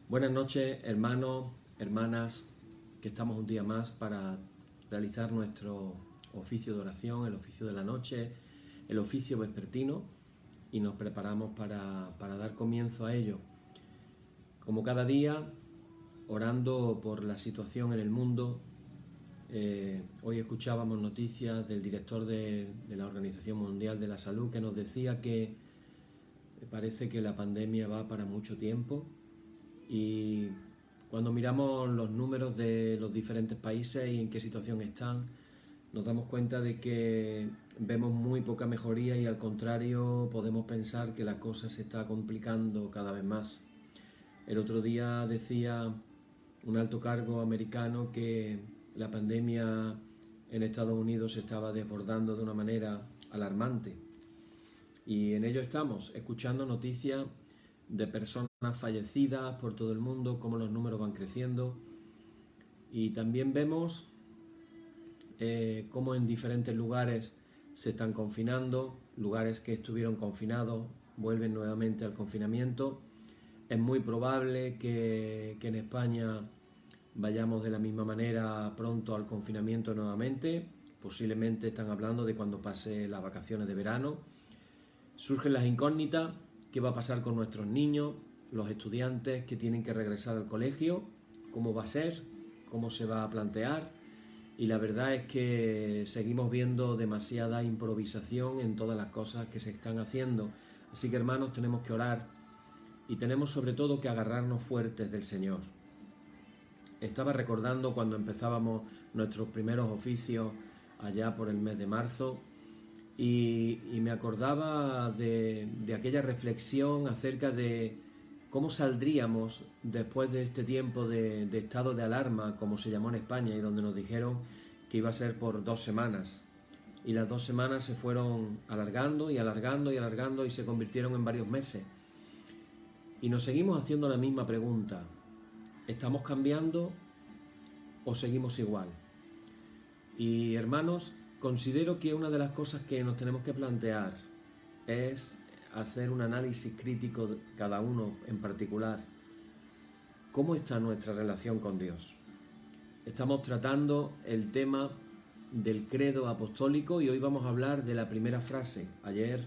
Buenas noches, hermanos, hermanas, que estamos un día más para realizar nuestro oficio de oración, el oficio de la noche, el oficio vespertino, y nos preparamos para dar comienzo a ello. Como cada día, orando por la situación en el mundo. Hoy escuchábamos noticias del director de la Organización Mundial de la Salud que nos decía que parece que la pandemia va para mucho tiempo, y cuando miramos los números de los diferentes países y en qué situación están, nos damos cuenta de que vemos muy poca mejoría y al contrario podemos pensar que la cosa se está complicando cada vez más. El otro día decía un alto cargo americano que la pandemia en Estados Unidos se estaba desbordando de una manera alarmante. Y en ello estamos, escuchando noticias de personas fallecidas por todo el mundo, cómo los números van creciendo. Y también vemos cómo en diferentes lugares se están confinando, lugares que estuvieron confinados vuelven nuevamente al confinamiento. Es muy probable que en España vayamos de la misma manera pronto al confinamiento nuevamente. Posiblemente están hablando de cuando pase las vacaciones de verano. Surgen las incógnitas: ¿qué va a pasar con nuestros niños, los estudiantes que tienen que regresar al colegio? ¿Cómo va a ser? ¿Cómo se va a plantear? Y la verdad es que seguimos viendo demasiada improvisación en todas las cosas que se están haciendo. Así que, hermanos, tenemos que orar y tenemos sobre todo que agarrarnos fuertes del Señor. Estaba recordando cuando empezábamos nuestros primeros oficios allá por el mes de marzo, y me acordaba de aquella reflexión acerca de cómo saldríamos después de este tiempo de estado de alarma, como se llamó en España, y donde nos dijeron que iba a ser por 2 semanas. Y las 2 semanas se fueron alargando y alargando y alargando y se convirtieron en varios meses. Y nos seguimos haciendo la misma pregunta: ¿estamos cambiando o seguimos igual? Y, hermanos, considero que una de las cosas que nos tenemos que plantear es hacer un análisis crítico de cada uno en particular. ¿Cómo está nuestra relación con Dios? Estamos tratando el tema del credo apostólico y hoy vamos a hablar de la primera frase. Ayer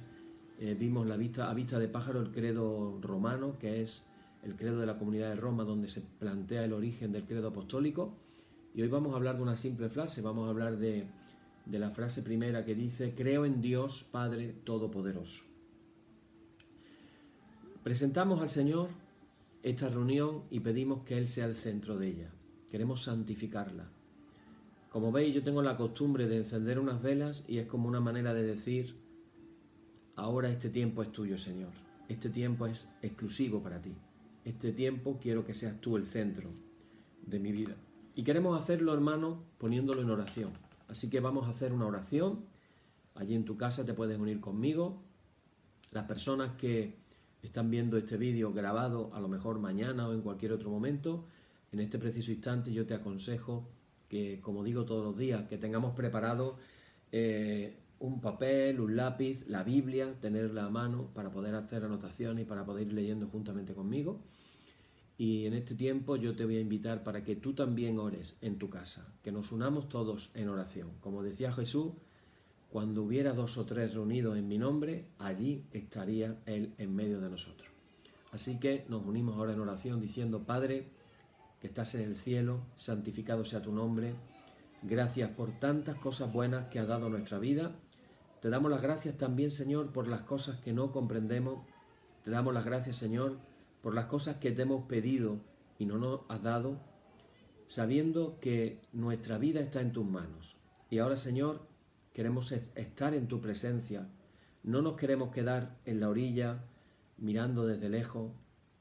vimos a vista de pájaro el credo romano, que es el credo de la Comunidad de Roma, donde se plantea el origen del credo apostólico. Y hoy vamos a hablar de una simple frase. Vamos a hablar de la frase primera, que dice: creo en Dios Padre Todopoderoso. Presentamos al Señor esta reunión y pedimos que Él sea el centro de ella. Queremos santificarla. Como veis, yo tengo la costumbre de encender unas velas y es como una manera de decir: ahora este tiempo es tuyo, Señor. Este tiempo es exclusivo para ti. Este tiempo quiero que seas tú el centro de mi vida. Y queremos hacerlo, hermano, poniéndolo en oración. Así que vamos a hacer una oración. Allí en tu casa te puedes unir conmigo. Las personas que están viendo este vídeo grabado, a lo mejor mañana o en cualquier otro momento, en este preciso instante yo te aconsejo que, como digo todos los días, que tengamos preparado un papel, un lápiz, la Biblia, tenerla a mano para poder hacer anotaciones y para poder ir leyendo juntamente conmigo. Y en este tiempo yo te voy a invitar para que tú también ores en tu casa, que nos unamos todos en oración. Como decía Jesús: cuando hubiera 2 o 3 reunidos en mi nombre, allí estaría Él en medio de nosotros. Así que nos unimos ahora en oración diciendo: Padre, que estás en el cielo, santificado sea tu nombre. Gracias por tantas cosas buenas que has dado a nuestra vida. Te damos las gracias también, Señor, por las cosas que no comprendemos. Te damos las gracias, Señor, por las cosas que te hemos pedido y no nos has dado, sabiendo que nuestra vida está en tus manos. Y ahora, Señor, queremos estar en tu presencia. No nos queremos quedar en la orilla mirando desde lejos.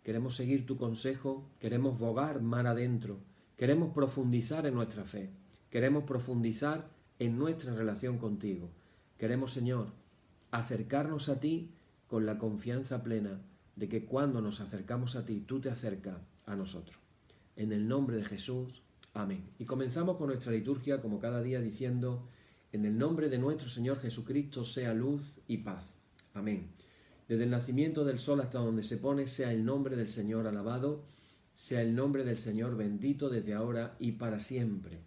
Queremos seguir tu consejo, queremos bogar mar adentro, queremos profundizar en nuestra fe, queremos profundizar en nuestra relación contigo. Queremos, Señor, acercarnos a ti con la confianza plena de que cuando nos acercamos a ti, tú te acercas a nosotros. En el nombre de Jesús, amén. Y comenzamos con nuestra liturgia como cada día diciendo: en el nombre de nuestro Señor Jesucristo sea luz y paz. Amén. Desde el nacimiento del sol hasta donde se pone, sea el nombre del Señor alabado. Sea el nombre del Señor bendito desde ahora y para siempre.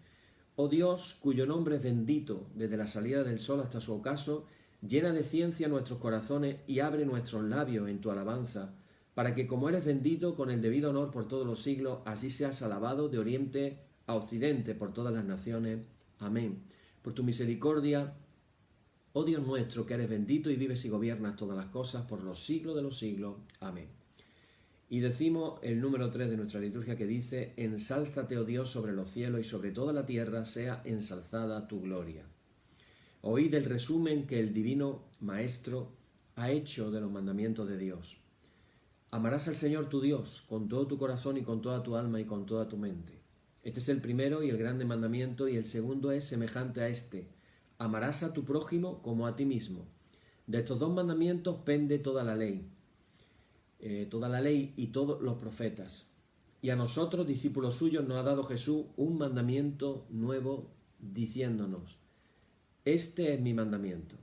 Oh Dios, cuyo nombre es bendito desde la salida del sol hasta su ocaso, llena de ciencia nuestros corazones y abre nuestros labios en tu alabanza, para que como eres bendito con el debido honor por todos los siglos, así seas alabado de oriente a occidente por todas las naciones. Amén. Por tu misericordia, oh Dios nuestro, que eres bendito y vives y gobiernas todas las cosas por los siglos de los siglos. Amén. Y decimos el número 3 de nuestra liturgia, que dice: ensálzate, oh Dios, sobre los cielos, y sobre toda la tierra sea ensalzada tu gloria. Oíd el resumen que el divino Maestro ha hecho de los mandamientos de Dios. Amarás al Señor tu Dios con todo tu corazón y con toda tu alma y con toda tu mente. Este es el primero y el grande mandamiento, y el segundo es semejante a este: amarás a tu prójimo como a ti mismo. De estos dos mandamientos pende toda la ley y todos los profetas. Y a nosotros, discípulos suyos, nos ha dado Jesús un mandamiento nuevo, diciéndonos: este es mi mandamiento,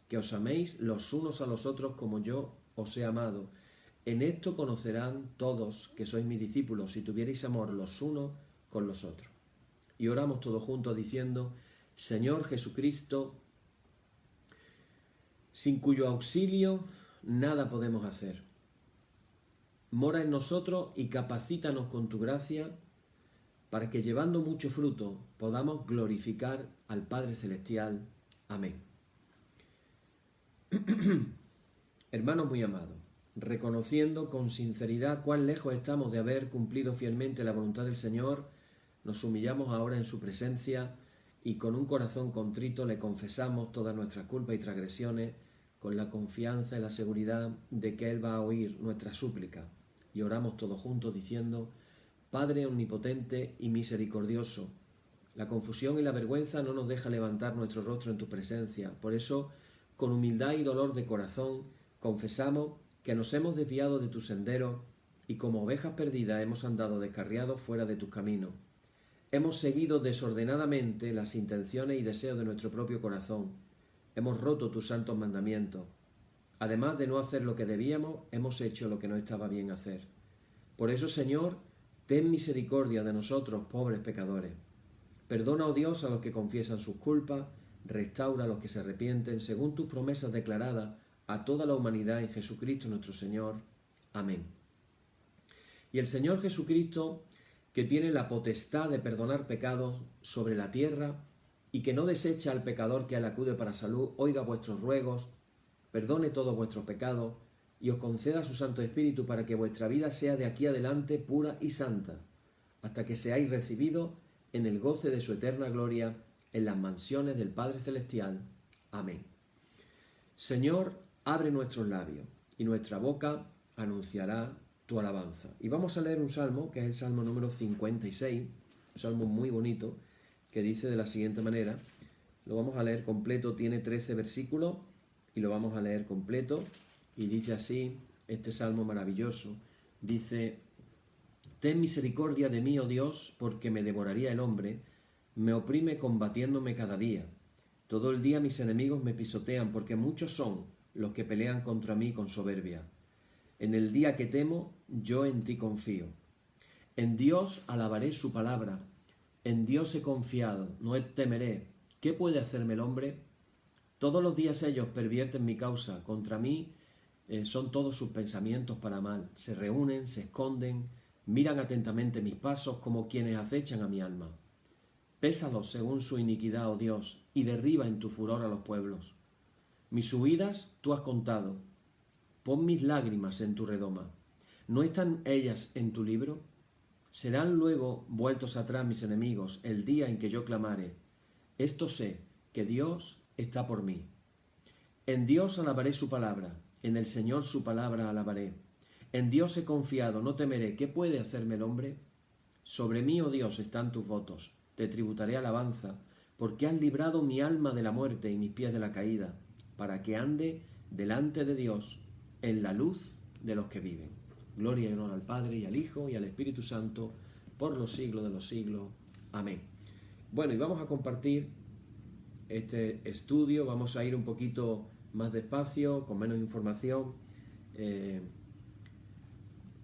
que os améis los unos a los otros como yo os he amado. En esto conocerán todos que sois mis discípulos, si tuvierais amor los unos con los otros. Y oramos todos juntos diciendo: Señor Jesucristo, sin cuyo auxilio nada podemos hacer, mora en nosotros y capacítanos con tu gracia, para que llevando mucho fruto podamos glorificar al Padre Celestial. Amén. Hermanos muy amados, reconociendo con sinceridad cuán lejos estamos de haber cumplido fielmente la voluntad del Señor, nos humillamos ahora en su presencia y con un corazón contrito le confesamos todas nuestras culpas y transgresiones, con la confianza y la seguridad de que Él va a oír nuestra súplica. Y oramos todos juntos diciendo: Padre omnipotente y misericordioso, la confusión y la vergüenza no nos deja levantar nuestro rostro en tu presencia. Por eso, con humildad y dolor de corazón, confesamos que nos hemos desviado de tu sendero y como ovejas perdidas hemos andado descarriados fuera de tus caminos. Hemos seguido desordenadamente las intenciones y deseos de nuestro propio corazón. Hemos roto tus santos mandamientos. Además de no hacer lo que debíamos, hemos hecho lo que no estaba bien hacer. Por eso, Señor, ten misericordia de nosotros, pobres pecadores. Perdona, oh Dios, a los que confiesan sus culpas, restaura a los que se arrepienten, según tus promesas declaradas a toda la humanidad en Jesucristo nuestro Señor. Amén. Y el Señor Jesucristo, que tiene la potestad de perdonar pecados sobre la tierra y que no desecha al pecador que a él acude para salud, oiga vuestros ruegos, perdone todos vuestros pecados y os conceda su Santo Espíritu para que vuestra vida sea de aquí adelante pura y santa, hasta que seáis recibidos en el goce de su eterna gloria en las mansiones del Padre Celestial. Amén. Señor, abre nuestros labios y nuestra boca anunciará tu alabanza. Y vamos a leer un salmo, que es el salmo número 56, un salmo muy bonito, que dice de la siguiente manera. Lo vamos a leer completo, tiene 13 versículos y lo vamos a leer completo. Y dice así, este salmo maravilloso, dice: Ten misericordia de mí, oh Dios, porque me devoraría el hombre, me oprime combatiéndome cada día. Todo el día mis enemigos me pisotean, porque muchos son los que pelean contra mí con soberbia. En el día que temo, yo en ti confío. En Dios alabaré su palabra. En Dios he confiado, no temeré. ¿Qué puede hacerme el hombre? Todos los días ellos pervierten mi causa. Contra mí son todos sus pensamientos para mal. Se reúnen, se esconden, miran atentamente mis pasos como quienes acechan a mi alma. Pésalos según su iniquidad, oh Dios, y derriba en tu furor a los pueblos. Mis huidas tú has contado. Pon mis lágrimas en tu redoma. ¿No están ellas en tu libro? Serán luego vueltos atrás mis enemigos el día en que yo clamare. Esto sé, que Dios está por mí. En Dios alabaré su palabra, en el Señor su palabra alabaré. En Dios he confiado, no temeré. ¿Qué puede hacerme el hombre? Sobre mí, oh Dios, están tus votos. Te tributaré alabanza, porque has librado mi alma de la muerte y mis pies de la caída, para que ande delante de Dios en la luz de los que viven. Gloria y honor al Padre y al Hijo y al Espíritu Santo, por los siglos de los siglos. Amén. Bueno, y vamos a compartir este estudio, vamos a ir un poquito más despacio, con menos información,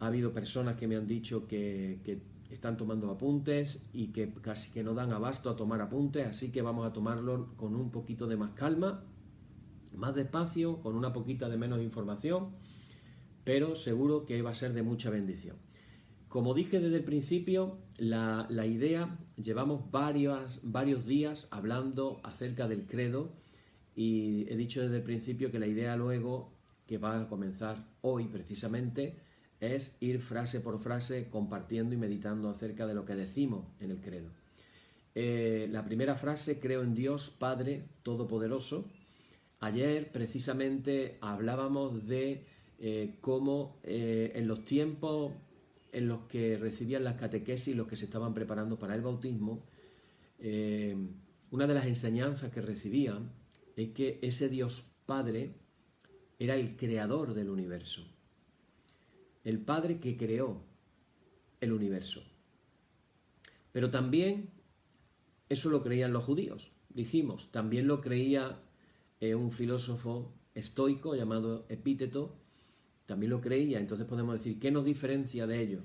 Ha habido personas que me han dicho que están tomando apuntes y que casi que no dan abasto a tomar apuntes, así que vamos a tomarlo con un poquito de más calma, más despacio, con una poquita de menos información, pero seguro que va a ser de mucha bendición. Como dije desde el principio, la idea, llevamos varios días hablando acerca del credo y he dicho desde el principio que la idea luego, que va a comenzar hoy precisamente, es ir frase por frase compartiendo y meditando acerca de lo que decimos en el credo. La primera frase, creo en Dios Padre Todopoderoso. Ayer precisamente hablábamos de cómo en los tiempos en los que recibían las catequesis, los que se estaban preparando para el bautismo, una de las enseñanzas que recibían es que ese Dios Padre era el creador del universo, el Padre que creó el universo. Pero también eso lo creían los judíos, dijimos, también lo creía un filósofo estoico llamado Epíteto, también lo creía. Entonces podemos decir, ¿qué nos diferencia de ellos?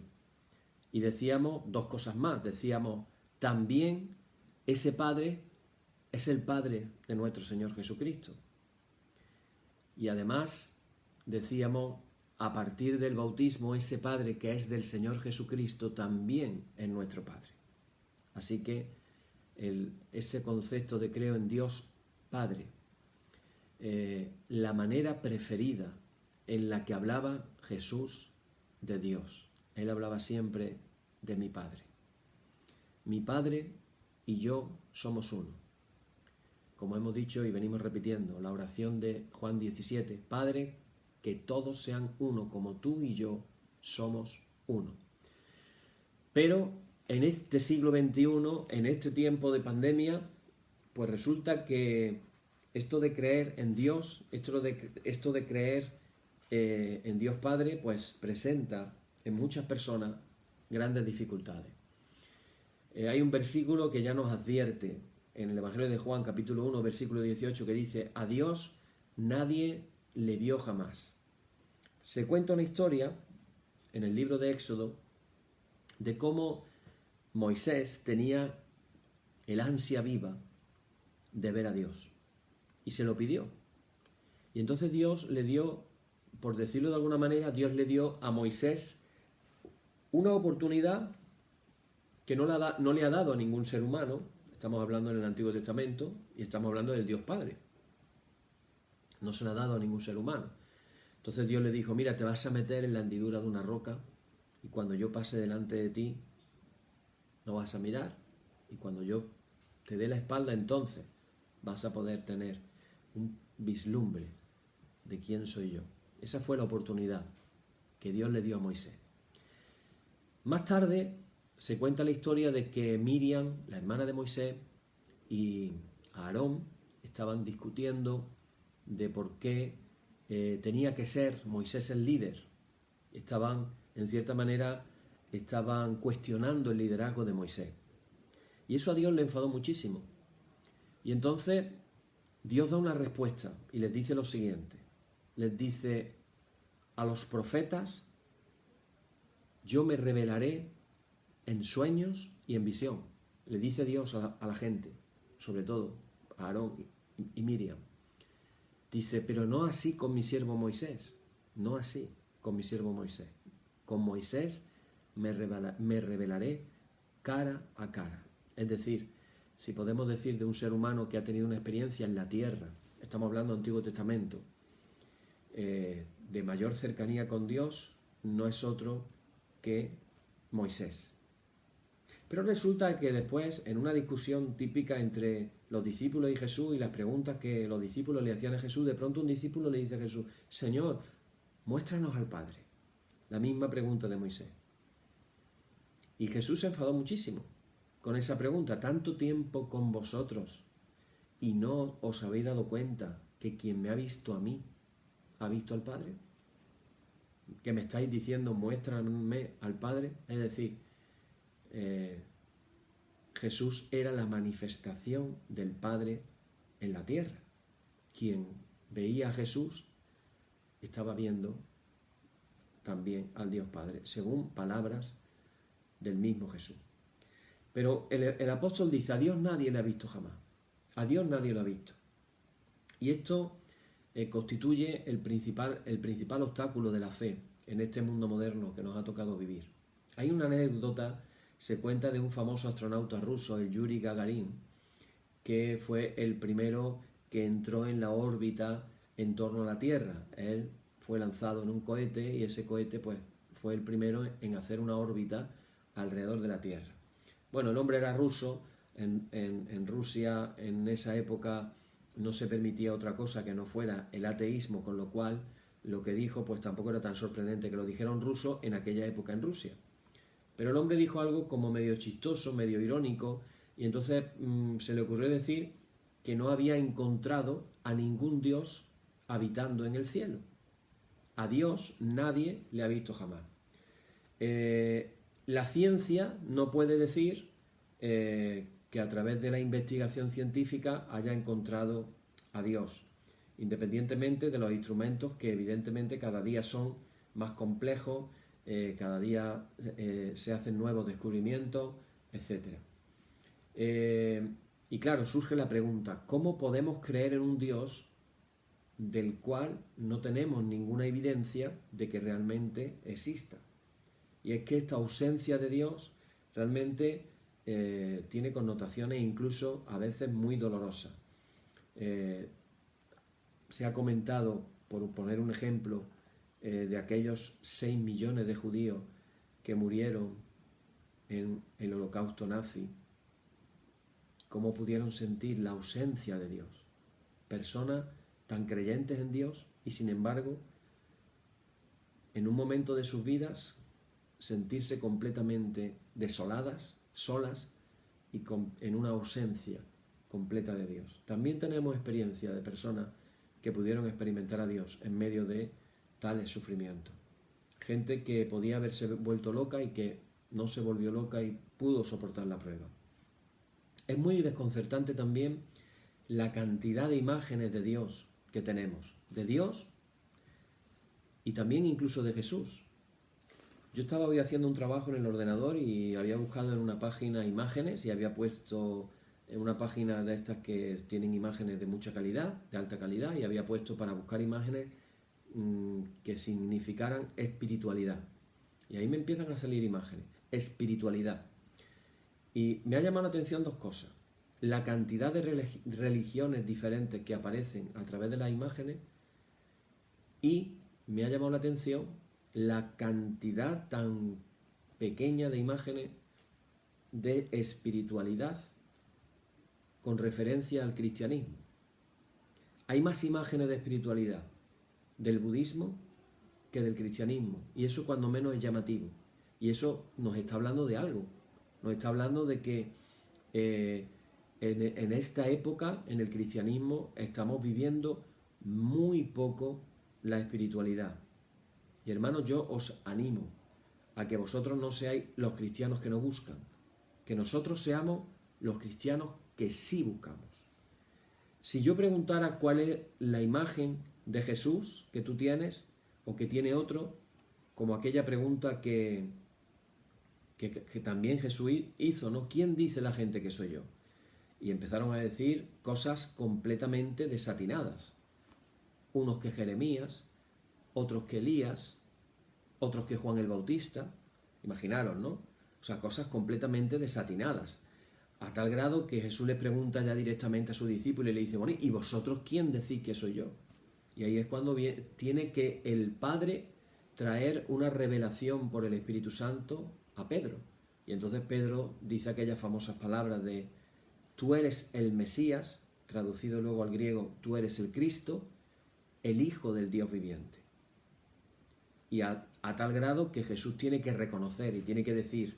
Y decíamos dos cosas más. Decíamos, también ese Padre es el Padre de nuestro Señor Jesucristo. Y además decíamos, a partir del bautismo, ese Padre que es del Señor Jesucristo también es nuestro Padre. Así que ese concepto de creo en Dios Padre, la manera preferida en la que hablaba Jesús de Dios. Él hablaba siempre de mi Padre. Mi Padre y yo somos uno. Como hemos dicho y venimos repitiendo, la oración de Juan 17, Padre, que todos sean uno, como tú y yo somos uno. Pero en este siglo XXI, en este tiempo de pandemia, pues resulta que esto de creer en Dios, esto de creer en Dios Padre, pues presenta en muchas personas grandes dificultades. Hay un versículo que ya nos advierte en el Evangelio de Juan, capítulo 1, versículo 18, que dice, a Dios nadie le vio jamás. Se cuenta una historia en el libro de Éxodo de cómo Moisés tenía el ansia viva de ver a Dios y se lo pidió. Y entonces Dios le dio, por decirlo de alguna manera, Dios le dio a Moisés una oportunidad que no le ha dado a ningún ser humano. Estamos hablando en el Antiguo Testamento y estamos hablando del Dios Padre. No se la ha dado a ningún ser humano. Entonces Dios le dijo, mira, te vas a meter en la hendidura de una roca y cuando yo pase delante de ti no vas a mirar y cuando yo te dé la espalda entonces vas a poder tener un vislumbre de quién soy yo. Esa fue la oportunidad que Dios le dio a Moisés. Más tarde se cuenta la historia de que Miriam, la hermana de Moisés, y Aarón estaban discutiendo de por qué tenía que ser Moisés el líder. En cierta manera, estaban cuestionando el liderazgo de Moisés. Y eso a Dios le enfadó muchísimo. Y entonces Dios da una respuesta y les dice lo siguiente. Les dice, a los profetas yo me revelaré en sueños y en visión. Le dice Dios a la gente, sobre todo a Aarón y Miriam. Dice, pero no así con mi siervo Moisés. No así con mi siervo Moisés. Con Moisés me revelaré cara a cara. Es decir, si podemos decir de un ser humano que ha tenido una experiencia en la tierra, estamos hablando del Antiguo Testamento, de mayor cercanía con Dios, no es otro que Moisés. Pero resulta que después, en una discusión típica entre los discípulos y Jesús y las preguntas que los discípulos le hacían a Jesús, de pronto un discípulo le dice a Jesús, Señor, muéstranos al Padre. La misma pregunta de Moisés. Y Jesús se enfadó muchísimo con esa pregunta. Tanto tiempo con vosotros y no os habéis dado cuenta que quien me ha visto a mí ha visto al Padre. Que me estáis diciendo, muéstrame al Padre. Es decir, Jesús era la manifestación del Padre en la tierra. Quien veía a Jesús estaba viendo también al Dios Padre, según palabras del mismo Jesús. Pero el apóstol dice, a Dios nadie le ha visto jamás. A Dios nadie lo ha visto. Y esto constituye el principal obstáculo de la fe en este mundo moderno que nos ha tocado vivir. Hay una anécdota, se cuenta de un famoso astronauta ruso, el Yuri Gagarin, que fue el primero que entró en la órbita en torno a la Tierra. Él fue lanzado en un cohete y ese cohete pues, fue el primero en hacer una órbita alrededor de la Tierra. Bueno, el hombre era ruso, en Rusia en esa época no se permitía otra cosa que no fuera el ateísmo, con lo cual lo que dijo pues tampoco era tan sorprendente que lo dijera un ruso en aquella época en Rusia. Pero el hombre dijo algo como medio chistoso, medio irónico, y entonces se le ocurrió decir que no había encontrado a ningún Dios habitando en el cielo. A Dios nadie le ha visto jamás. La ciencia no puede decir que a través de la investigación científica haya encontrado a Dios, independientemente de los instrumentos que evidentemente cada día son más complejos, cada día se hacen nuevos descubrimientos, etc. Y claro, surge la pregunta, ¿cómo podemos creer en un Dios del cual no tenemos ninguna evidencia de que realmente exista? Y es que esta ausencia de Dios realmente tiene connotaciones incluso a veces muy dolorosas. Se ha comentado, por poner un ejemplo, de aquellos 6 millones de judíos que murieron en el holocausto nazi, cómo pudieron sentir la ausencia de Dios. Personas tan creyentes en Dios y sin embargo, en un momento de sus vidas, sentirse completamente desoladas, solas y en una ausencia completa de Dios. También tenemos experiencia de personas que pudieron experimentar a Dios en medio de tales sufrimientos. Gente que podía haberse vuelto loca y que no se volvió loca y pudo soportar la prueba. Es muy desconcertante también la cantidad de imágenes de Dios que tenemos. De Dios y también incluso de Jesús. Yo estaba hoy haciendo un trabajo en el ordenador y había buscado en una página imágenes y había puesto en una página de estas que tienen imágenes de mucha calidad, de alta calidad, y había puesto para buscar imágenes que significaran espiritualidad. Y ahí me empiezan a salir imágenes. Espiritualidad. Y me ha llamado la atención dos cosas. La cantidad de religiones diferentes que aparecen a través de las imágenes y me ha llamado la atención la cantidad tan pequeña de imágenes de espiritualidad con referencia al cristianismo. Hay más imágenes de espiritualidad del budismo que del cristianismo, y eso cuando menos es llamativo. Y eso nos está hablando de algo. Nos está hablando de que en esta época, en el cristianismo, estamos viviendo muy poco la espiritualidad. Y hermanos, yo os animo a que vosotros no seáis los cristianos que no buscan, que nosotros seamos los cristianos que sí buscamos. Si yo preguntara cuál es la imagen de Jesús que tú tienes o que tiene otro, como aquella pregunta que también Jesús hizo, ¿no? ¿Quién dice la gente que soy yo? Y empezaron a decir cosas completamente desatinadas. Unos que Jeremías, otros que Elías, otros que Juan el Bautista. Imaginaros, ¿no? O sea, cosas completamente desatinadas. A tal grado que Jesús le pregunta ya directamente a su discípulo y le dice, bueno, ¿y vosotros quién decís que soy yo? Y ahí es cuando tiene que el Padre traer una revelación por el Espíritu Santo a Pedro. Y entonces Pedro dice aquellas famosas palabras de tú eres el Mesías, traducido luego al griego, tú eres el Cristo, el Hijo del Dios viviente. Y a tal grado que Jesús tiene que reconocer y tiene que decir,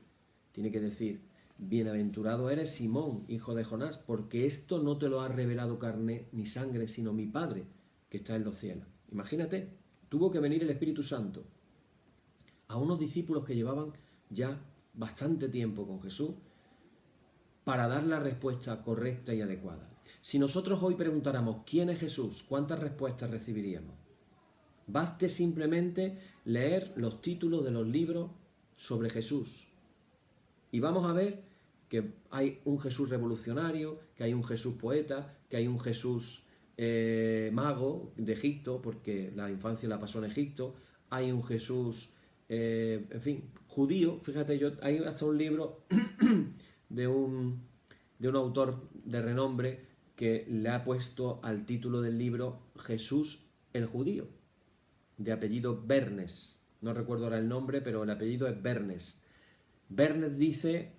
bienaventurado eres Simón, hijo de Jonás, porque esto no te lo ha revelado carne ni sangre, sino mi Padre que está en los cielos. Imagínate, tuvo que venir el Espíritu Santo a unos discípulos que llevaban ya bastante tiempo con Jesús para dar la respuesta correcta y adecuada. Si nosotros hoy preguntáramos ¿quién es Jesús?, ¿cuántas respuestas recibiríamos? Baste simplemente leer los títulos de los libros sobre Jesús. Y vamos a ver que hay un Jesús revolucionario, que hay un Jesús poeta, que hay un Jesús mago de Egipto, porque la infancia la pasó en Egipto, hay un Jesús, en fin, judío. Fíjate, hay hasta un libro de un autor de renombre que le ha puesto al título del libro Jesús el judío, de apellido Bernes. No recuerdo ahora el nombre, pero el apellido es Bernes. Bernes dice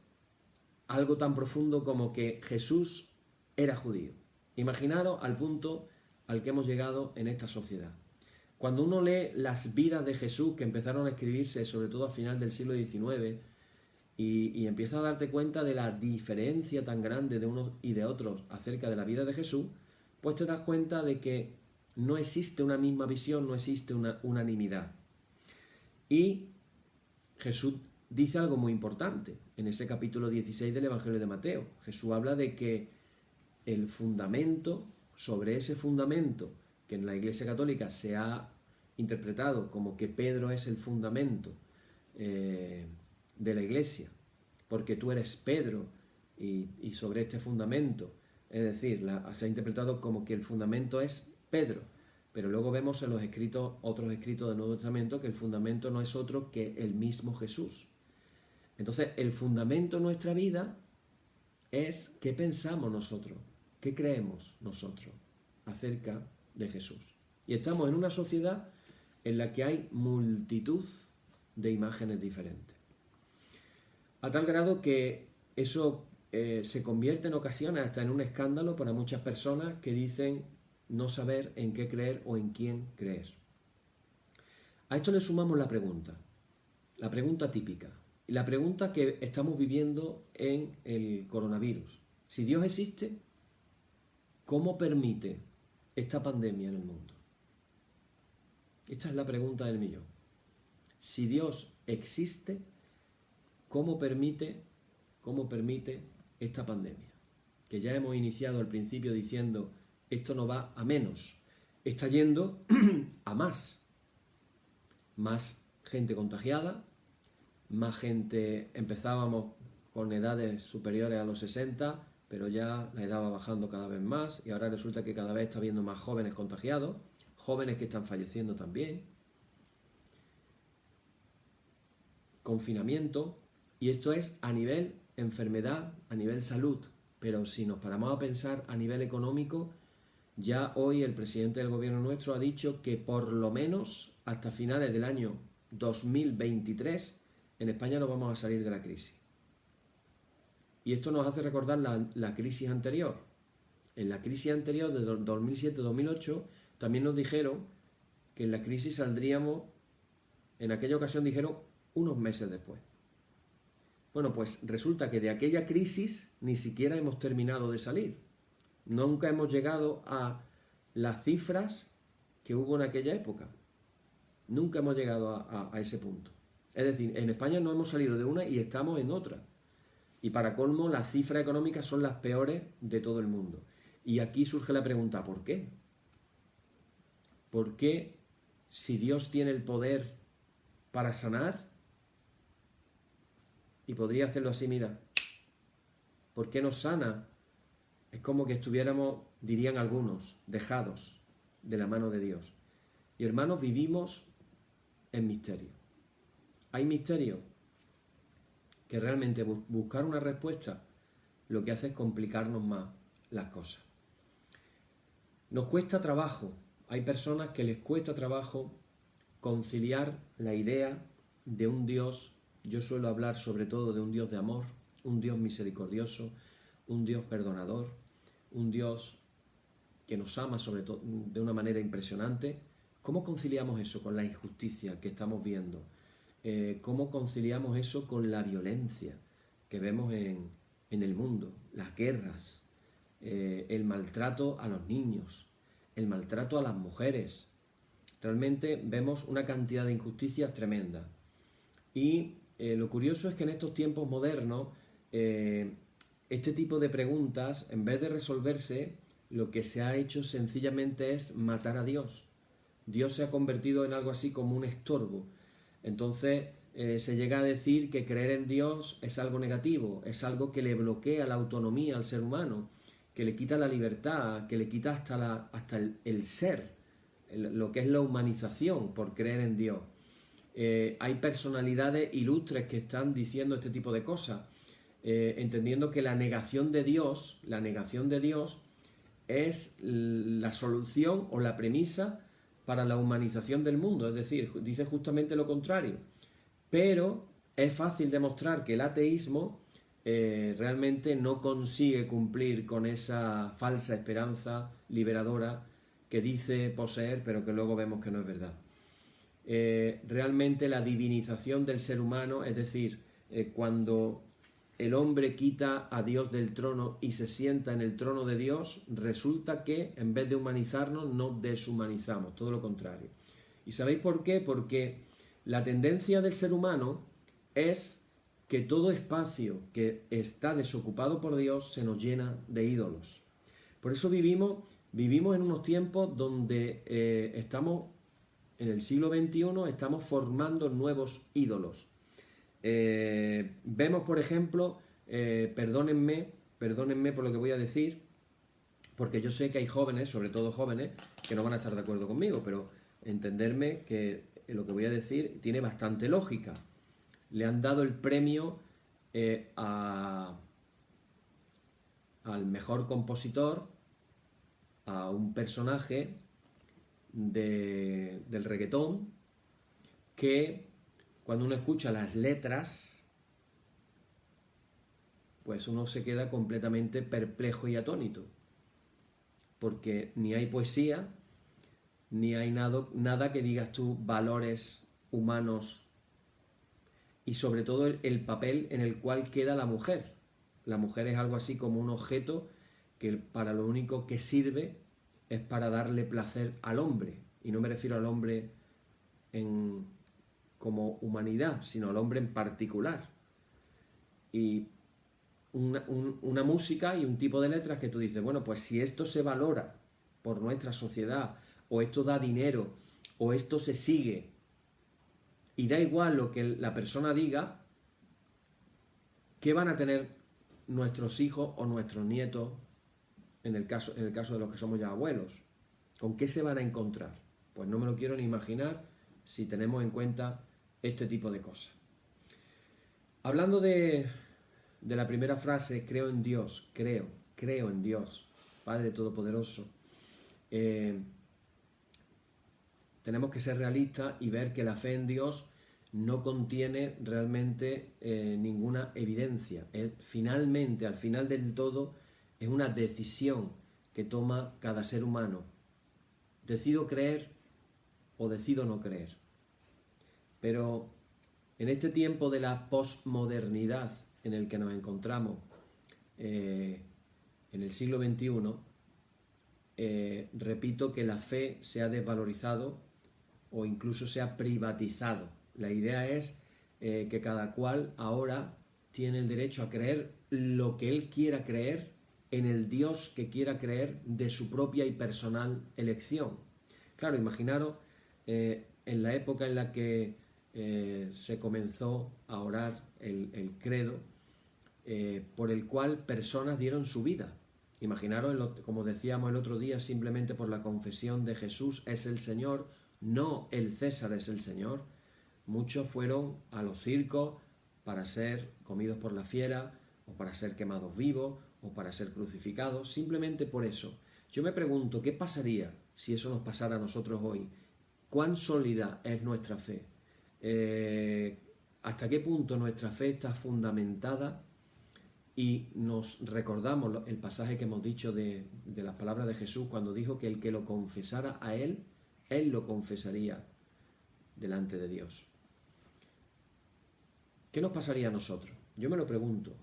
algo tan profundo como que Jesús era judío. Imaginaros al punto al que hemos llegado en esta sociedad. Cuando uno lee las vidas de Jesús, que empezaron a escribirse sobre todo a final del siglo XIX, y empieza a darte cuenta de la diferencia tan grande de unos y de otros acerca de la vida de Jesús, pues te das cuenta de que no existe una misma visión, no existe una unanimidad. Y Jesús dice algo muy importante en ese capítulo 16 del Evangelio de Mateo. Jesús habla de que el fundamento, sobre ese fundamento que en la Iglesia Católica se ha interpretado como que Pedro es el fundamento de la Iglesia, porque tú eres Pedro y sobre este fundamento, es decir, se ha interpretado como que el fundamento es Pedro, pero luego vemos en los escritos, otros escritos del Nuevo Testamento, que el fundamento no es otro que el mismo Jesús. Entonces, el fundamento de nuestra vida es qué pensamos nosotros, qué creemos nosotros acerca de Jesús. Y estamos en una sociedad en la que hay multitud de imágenes diferentes. A tal grado que eso se convierte en ocasiones hasta en un escándalo para muchas personas que dicen no saber en qué creer o en quién creer. A esto le sumamos la pregunta típica, y la pregunta que estamos viviendo en el coronavirus. Si Dios existe, ¿cómo permite esta pandemia en el mundo? Esta es la pregunta del millón. Si Dios existe, ¿cómo permite esta pandemia? Que ya hemos iniciado al principio diciendo, esto no va a menos, está yendo a más. Más gente contagiada, más gente, empezábamos con edades superiores a los 60, pero ya la edad va bajando cada vez más y ahora resulta que cada vez está habiendo más jóvenes contagiados, jóvenes que están falleciendo también, confinamiento, y esto es a nivel enfermedad, a nivel salud, pero si nos paramos a pensar a nivel económico, ya hoy el presidente del gobierno nuestro ha dicho que por lo menos hasta finales del año 2023 en España no vamos a salir de la crisis. Y esto nos hace recordar la crisis anterior. En la crisis anterior de 2007-2008 también nos dijeron que en la crisis saldríamos, en aquella ocasión dijeron, unos meses después. Bueno, pues resulta que de aquella crisis ni siquiera hemos terminado de salir. Nunca hemos llegado a las cifras que hubo en aquella época. Nunca hemos llegado a ese punto. Es decir, en España no hemos salido de una y estamos en otra. Y para colmo, las cifras económicas son las peores de todo el mundo. Y aquí surge la pregunta, ¿por qué? ¿Por qué, si Dios tiene el poder para sanar, y podría hacerlo así, mira, ¿por qué nos sana? Es como que estuviéramos, dirían algunos, dejados de la mano de Dios. Y hermanos, vivimos en misterio. Hay misterio que realmente buscar una respuesta lo que hace es complicarnos más las cosas. Nos cuesta trabajo. Hay personas que les cuesta trabajo conciliar la idea de un Dios. Yo suelo hablar sobre todo de un Dios de amor, un Dios misericordioso, un Dios perdonador, un Dios que nos ama sobre todo de una manera impresionante. ¿Cómo conciliamos eso con la injusticia que estamos viendo? ¿Cómo conciliamos eso con la violencia que vemos en el mundo? Las guerras, el maltrato a los niños, el maltrato a las mujeres. Realmente vemos una cantidad de injusticias tremendas. Y lo curioso es que en estos tiempos modernos, este tipo de preguntas, en vez de resolverse, lo que se ha hecho sencillamente es matar a Dios. Dios se ha convertido en algo así como un estorbo. Entonces se llega a decir que creer en Dios es algo negativo, es algo que le bloquea la autonomía al ser humano, que le quita la libertad, que le quita hasta el ser, lo que es la humanización por creer en Dios. Hay personalidades ilustres que están diciendo este tipo de cosas, entendiendo que la negación de Dios es la solución o la premisa para la humanización del mundo, es decir, dice justamente lo contrario. Pero es fácil demostrar que el ateísmo realmente no consigue cumplir con esa falsa esperanza liberadora que dice poseer, pero que luego vemos que no es verdad. Realmente la divinización del ser humano, es decir, cuando el hombre quita a Dios del trono y se sienta en el trono de Dios, resulta que en vez de humanizarnos nos deshumanizamos, todo lo contrario. ¿Y sabéis por qué? Porque la tendencia del ser humano es que todo espacio que está desocupado por Dios se nos llena de ídolos. Por eso vivimos en unos tiempos donde estamos en el siglo XXI, estamos formando nuevos ídolos. Vemos, por ejemplo, perdónenme por lo que voy a decir, porque yo sé que hay jóvenes, sobre todo jóvenes, que no van a estar de acuerdo conmigo, pero entenderme que lo que voy a decir tiene bastante lógica. Le han dado el premio al mejor compositor a un personaje del reggaetón que cuando uno escucha las letras, pues uno se queda completamente perplejo y atónito, porque ni hay poesía, ni hay nada que digas tú valores humanos y sobre todo el papel en el cual queda la mujer. La mujer es algo así como un objeto que para lo único que sirve es para darle placer al hombre, y no me refiero al hombre como humanidad, sino al hombre en particular. Y una música y un tipo de letras que tú dices, bueno, pues si esto se valora por nuestra sociedad, o esto da dinero, o esto se sigue, y da igual lo que la persona diga, ¿qué van a tener nuestros hijos o nuestros nietos en el caso de los que somos ya abuelos? ¿Con qué se van a encontrar? Pues no me lo quiero ni imaginar si tenemos en cuenta este tipo de cosas. Hablando de la primera frase, creo en Dios, creo en Dios, Padre Todopoderoso, tenemos que ser realistas y ver que la fe en Dios no contiene realmente ninguna evidencia. Finalmente, al final del todo, es una decisión que toma cada ser humano. Decido creer o decido no creer. Pero en este tiempo de la posmodernidad en el que nos encontramos, en el siglo XXI, repito que la fe se ha desvalorizado o incluso se ha privatizado. La idea es que cada cual ahora tiene el derecho a creer lo que él quiera creer en el Dios que quiera creer de su propia y personal elección. Claro, imaginaros en la época en la que se comenzó a orar el credo por el cual personas dieron su vida. Imaginaros, como decíamos el otro día, simplemente por la confesión de Jesús es el Señor, no el César es el Señor. Muchos fueron a los circos para ser comidos por la fiera, o para ser quemados vivos, o para ser crucificados, simplemente por eso. Yo me pregunto, ¿qué pasaría si eso nos pasara a nosotros hoy? ¿Cuán sólida es nuestra fe? ¿Hasta qué punto nuestra fe está fundamentada? Y nos recordamos el pasaje que hemos dicho de las palabras de Jesús cuando dijo que el que lo confesara a Él, Él lo confesaría delante de Dios. ¿Qué nos pasaría a nosotros? Yo me lo pregunto.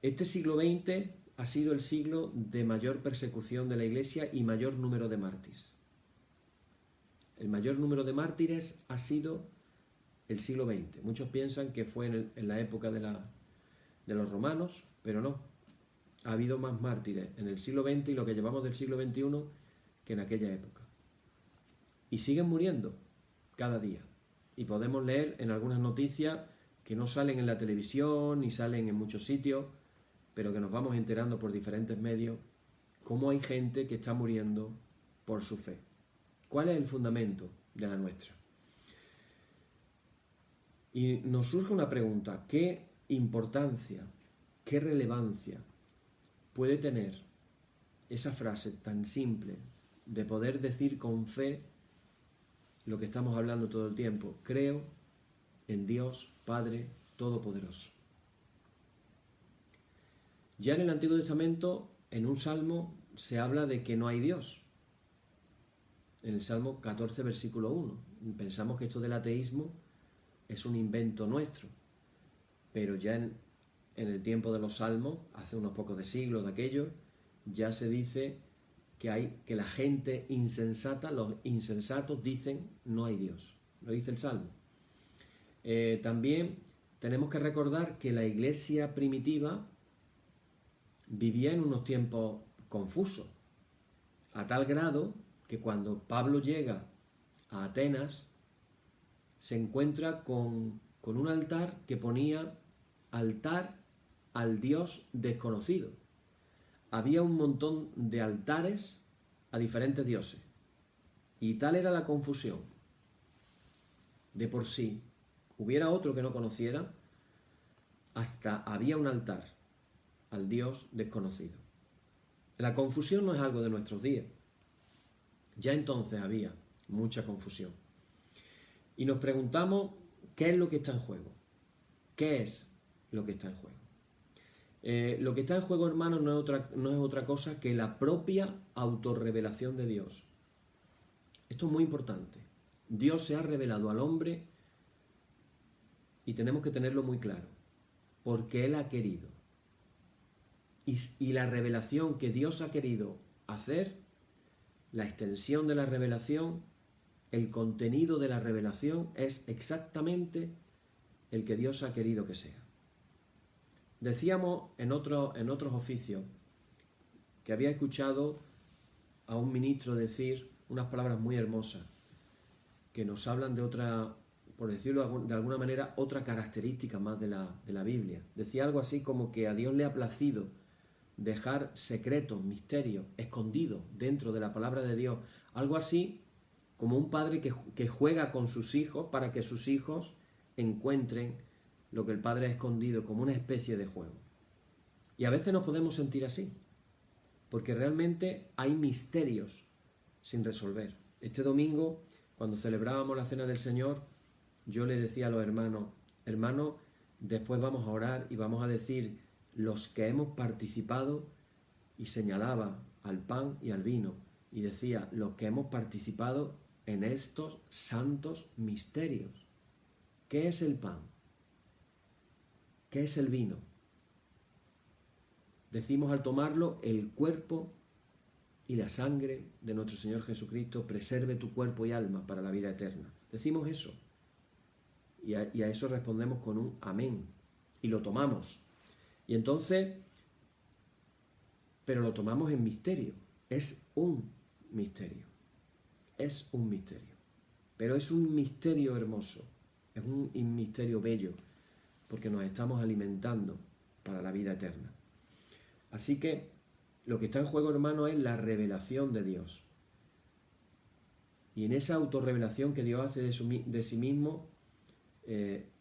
Este siglo XX ha sido el siglo de mayor persecución de la Iglesia y mayor número de mártires. El mayor número de mártires ha sido el siglo XX. Muchos piensan que fue en la época de los romanos, pero no. Ha habido más mártires en el siglo XX y lo que llevamos del siglo XXI que en aquella época. y siguen muriendo cada día. Y podemos leer en algunas noticias que no salen en la televisión ni salen en muchos sitios, pero que nos vamos enterando por diferentes medios, cómo hay gente que está muriendo por su fe. ¿Cuál es el fundamento de la nuestra? Y nos surge una pregunta: ¿qué importancia, qué relevancia puede tener esa frase tan simple de poder decir con fe lo que estamos hablando todo el tiempo? Creo en Dios Padre Todopoderoso. Ya en el Antiguo Testamento, en un salmo, se habla de que no hay Dios. En el Salmo 14, versículo 1. Pensamos que esto del ateísmo es un invento nuestro, pero ya en el tiempo de los salmos, hace unos pocos de siglos de aquello, ya se dice que la gente insensata, los insensatos dicen no hay Dios. Lo dice el Salmo. También tenemos que recordar que la iglesia primitiva vivía en unos tiempos confusos, a tal grado que cuando Pablo llega a Atenas se encuentra con un altar que ponía altar al Dios desconocido. Había un montón de altares a diferentes dioses, y tal era la confusión. De por sí, hubiera otro que no conociera, hasta había un altar al Dios desconocido. La confusión no es algo de nuestros días. Ya entonces había mucha confusión. Y nos preguntamos, ¿qué es lo que está en juego? ¿Qué es lo que está en juego? Lo que está en juego, hermanos, no es otra cosa que la propia autorrevelación de Dios. Esto es muy importante. Dios se ha revelado al hombre y tenemos que tenerlo muy claro, porque Él ha querido. Y la revelación que Dios ha querido hacer, la extensión de la revelación, el contenido de la revelación es exactamente el que Dios ha querido que sea. Decíamos en otros oficios que había escuchado a un ministro decir unas palabras muy hermosas que nos hablan de otra, por decirlo de alguna manera, otra característica más de la Biblia. Decía algo así como que a Dios le ha placido dejar secretos, misterios, escondidos dentro de la palabra de Dios. Algo así como un padre que juega con sus hijos para que sus hijos encuentren lo que el padre ha escondido, como una especie de juego. Y a veces nos podemos sentir así, porque realmente hay misterios sin resolver. Este domingo, cuando celebrábamos la Cena del Señor, yo le decía a los hermanos, después vamos a orar y vamos a decir los que hemos participado, y señalaba al pan y al vino, y decía los que hemos participado en estos santos misterios. ¿Qué es el pan? ¿Qué es el vino? Decimos al tomarlo, el cuerpo y la sangre de nuestro Señor Jesucristo preserve tu cuerpo y alma para la vida eterna. Decimos eso. Y a eso respondemos con un amén. Y lo tomamos. Y entonces, pero lo tomamos en misterio. Es un misterio. Es un misterio. Pero es un misterio hermoso. Es un misterio bello. Porque nos estamos alimentando para la vida eterna. Así que lo que está en juego, hermano, es la revelación de Dios. Y en esa autorrevelación que Dios hace de sí mismo,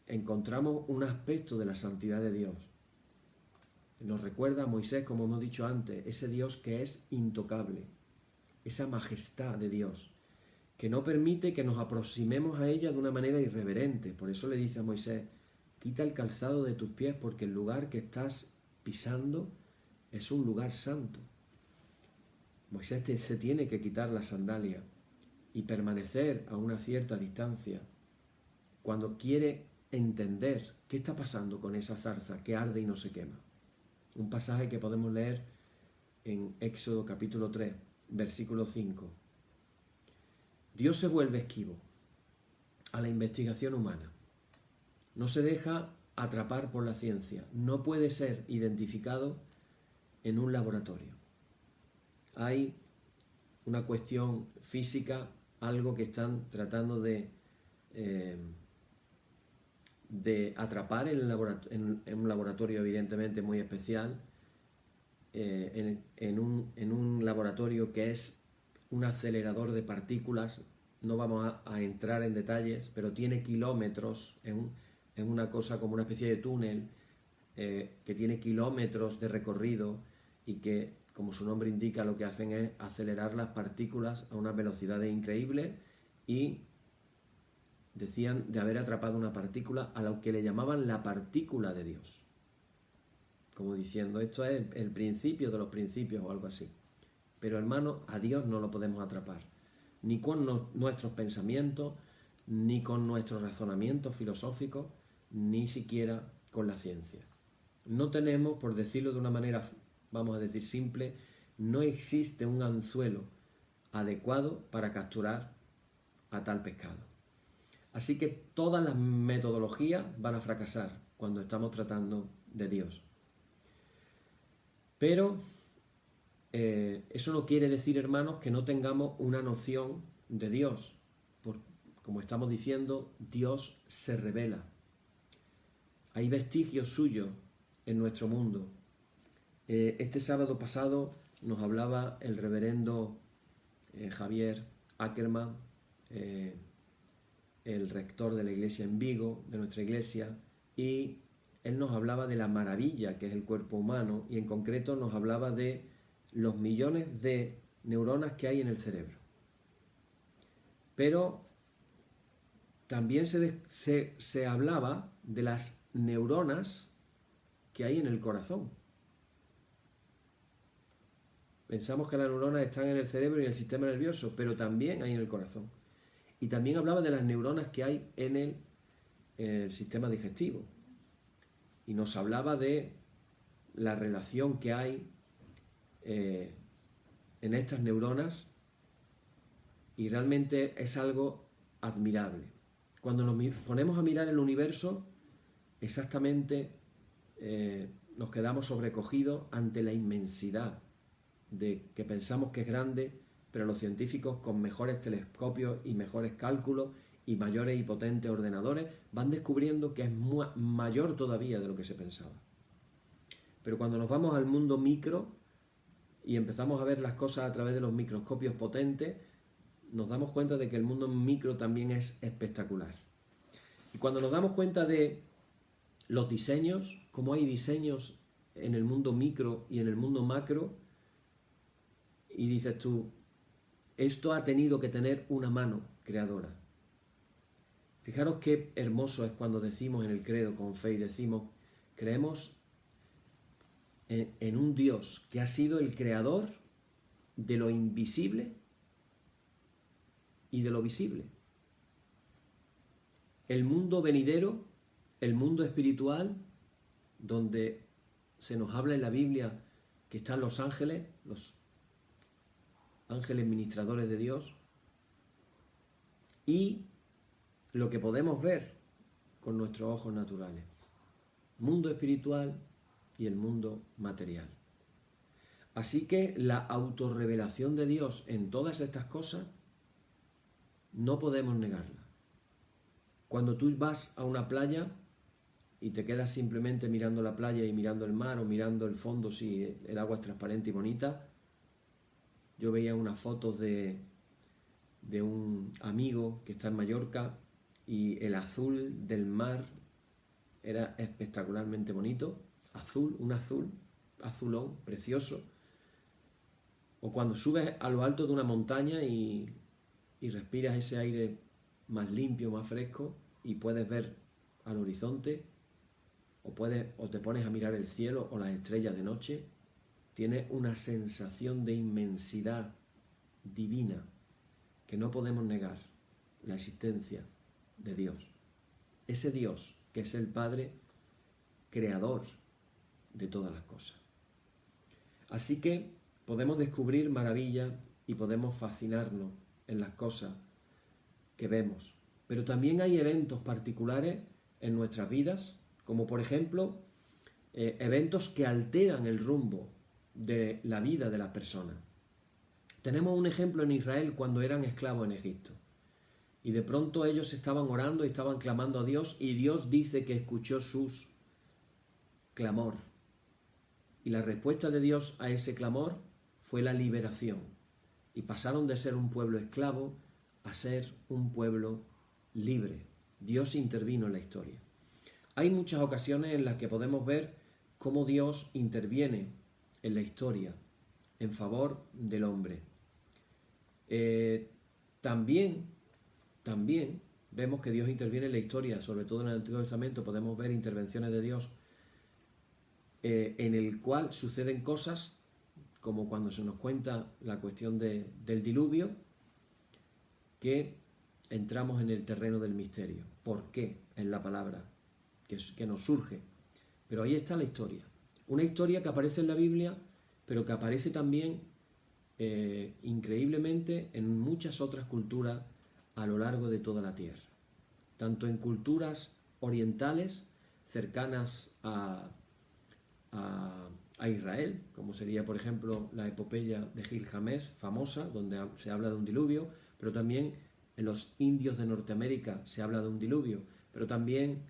encontramos un aspecto de la santidad de Dios. Nos recuerda a Moisés, como hemos dicho antes, ese Dios que es intocable, esa majestad de Dios, que no permite que nos aproximemos a ella de una manera irreverente. Por eso le dice a Moisés, quita el calzado de tus pies porque el lugar que estás pisando es un lugar santo. Moisés se tiene que quitar la sandalia y permanecer a una cierta distancia cuando quiere entender qué está pasando con esa zarza que arde y no se quema. Un pasaje que podemos leer en Éxodo capítulo 3, versículo 5. Dios se vuelve esquivo a la investigación humana. No se deja atrapar por la ciencia. No puede ser identificado en un laboratorio. Hay una cuestión física algo que están tratando de atrapar en un laboratorio evidentemente muy especial, en un laboratorio que es un acelerador de partículas. No vamos a entrar en detalles, pero tiene kilómetros, en una cosa como una especie de túnel que tiene kilómetros de recorrido y que, como su nombre indica, lo que hacen es acelerar las partículas a unas velocidades increíbles, y decían de haber atrapado una partícula a lo que le llamaban la partícula de Dios, como diciendo, esto es el principio de los principios o algo así. Pero hermano, a Dios no lo podemos atrapar, ni con nuestros pensamientos, ni con nuestros razonamientos filosóficos, ni siquiera con la ciencia. No tenemos, por decirlo de una manera, vamos a decir simple, no existe un anzuelo adecuado para capturar a tal pescado. Así que todas las metodologías van a fracasar cuando estamos tratando de Dios. Pero eso no quiere decir, hermanos, que no tengamos una noción de Dios. Como estamos diciendo, Dios se revela. Hay vestigios suyos en nuestro mundo. Este sábado pasado nos hablaba el reverendo Javier Ackerman, el rector de la iglesia en Vigo, de nuestra iglesia, y él nos hablaba de la maravilla que es el cuerpo humano, y en concreto nos hablaba de los millones de neuronas que hay en el cerebro. Pero también se hablaba de las neuronas que hay en el corazón. Pensamos que las neuronas están en el cerebro y en el sistema nervioso, pero también hay en el corazón. Y también hablaba de las neuronas que hay en el sistema digestivo. Y nos hablaba de la relación que hay en estas neuronas, y realmente es algo admirable. Cuando nos ponemos a mirar el universo, exactamente nos quedamos sobrecogidos ante la inmensidad de que pensamos que es grande, pero los científicos, con mejores telescopios y mejores cálculos y mayores y potentes ordenadores, van descubriendo que es mayor todavía de lo que se pensaba. Pero cuando nos vamos al mundo micro y empezamos a ver las cosas a través de los microscopios potentes, nos damos cuenta de que el mundo micro también es espectacular. Y cuando nos damos cuenta de los diseños, cómo hay diseños en el mundo micro y en el mundo macro, y dices tú, esto ha tenido que tener una mano creadora. Fijaros qué hermoso es cuando decimos en el credo con fe y decimos, creemos en un Dios que ha sido el creador de lo invisible y de lo visible. El mundo venidero, el mundo espiritual, donde se nos habla en la Biblia que están los ángeles ministradores de Dios, y lo que podemos ver con nuestros ojos naturales, mundo espiritual y el mundo material. Así que la autorrevelación de Dios en todas estas cosas no podemos negarla. Cuando tú vas a una playa y te quedas simplemente mirando la playa y mirando el mar o mirando el fondo si el agua es transparente y bonita, yo veía unas fotos de un amigo que está en Mallorca y el azul del mar era espectacularmente bonito, un azulón, precioso. O cuando subes a lo alto de una montaña y respiras ese aire más limpio, más fresco, y puedes ver al horizonte, o te pones a mirar el cielo o las estrellas de noche, tienes una sensación de inmensidad divina que no podemos negar, la existencia de Dios. Ese Dios que es el Padre creador de todas las cosas. Así que podemos descubrir maravillas y podemos fascinarnos en las cosas que vemos. Pero también hay eventos particulares en nuestras vidas, como por ejemplo eventos que alteran el rumbo de la vida de las personas. Tenemos un ejemplo en Israel cuando eran esclavos en Egipto. Y de pronto ellos estaban orando y estaban clamando a Dios, y Dios dice que escuchó sus clamor. Y la respuesta de Dios a ese clamor fue la liberación. Y pasaron de ser un pueblo esclavo a ser un pueblo libre. Dios intervino en la historia. Hay muchas ocasiones en las que podemos ver cómo Dios interviene en la historia en favor del hombre. También vemos que Dios interviene en la historia, sobre todo en el Antiguo Testamento podemos ver intervenciones de Dios en el cual suceden cosas como cuando se nos cuenta la cuestión del diluvio, que entramos en el terreno del misterio. ¿Por qué? En la palabra que nos surge. Pero ahí está la historia. Una historia que aparece en la Biblia, pero que aparece también increíblemente en muchas otras culturas a lo largo de toda la tierra. Tanto en culturas orientales cercanas a Israel, como sería por ejemplo la epopeya de Gilgamesh, famosa, donde se habla de un diluvio, pero también en los indios de Norteamérica se habla de un diluvio, pero también